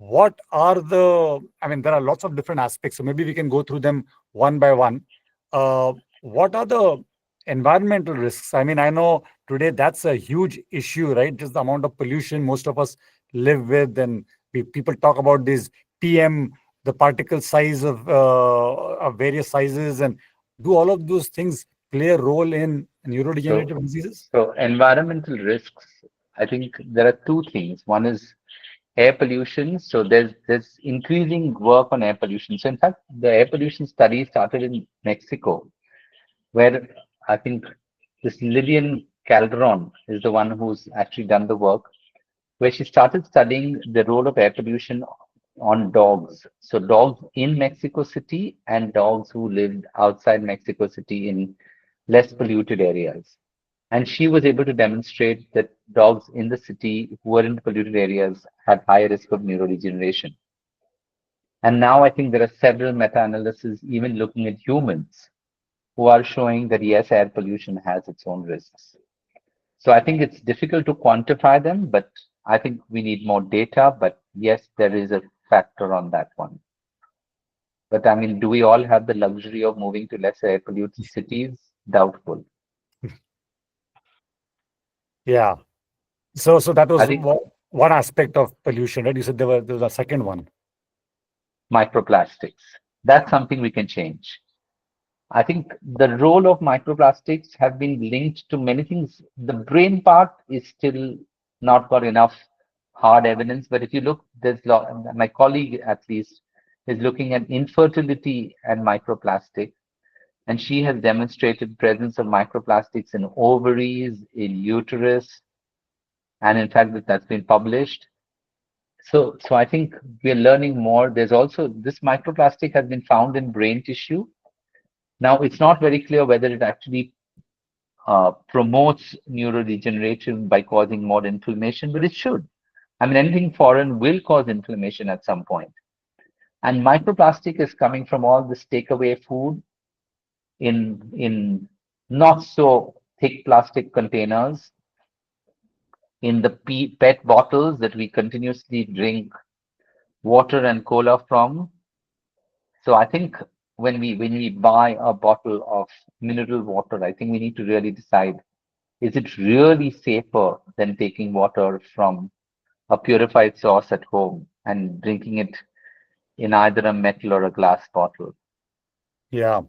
what are the, I mean, there are lots of different aspects, so maybe we can go through them one by one. What are the environmental risks? I mean, I know today that's a huge issue, right? Just the amount of pollution most of us live with, and people talk about this PM, the particle size of various sizes, and do all of those things play a role in So, neurodegenerative diseases? so environmental risks, I think there are two things. One is air pollution. So there's increasing work on air pollution. So in fact, the air pollution study started in Mexico, where I think this Lillian Calderon is the one who's actually done the work, where she started studying the role of air pollution on dogs. So dogs in Mexico City and dogs who lived outside Mexico City in less polluted areas. And she was able to demonstrate that dogs in the city who were in polluted areas had higher risk of neurodegeneration. And now I think there are several meta-analyses even looking at humans who are showing that yes, air pollution has its own risks. So I think it's difficult to quantify them, but I think we need more data. But yes, there is a factor on that one. But I mean, do we all have the luxury of moving to less air polluted cities? Doubtful. Yeah. So that I was think one aspect of pollution, right? You said there was a second one. microplastics, that's something we can change. I think the role of microplastics have been linked to many things. The brain part is still not got enough hard evidence, but if you look, my colleague at least is looking at infertility and microplastic, and she has demonstrated presence of microplastics in ovaries, in uterus, and in fact that's been published. So I think we are learning more. There's also this microplastic has been found in brain tissue. Now it's not very clear whether it actually promotes neurodegeneration by causing more inflammation, but it should. I mean, anything foreign will cause inflammation at some point. And microplastic is coming from all this takeaway food in not so thick plastic containers, in the PET bottles that we continuously drink water and cola from. So I think when we buy a bottle of mineral water, I think we need to really decide, is it really safer than taking water from a purified source at home and drinking it in either a metal or a glass bottle? Yeah.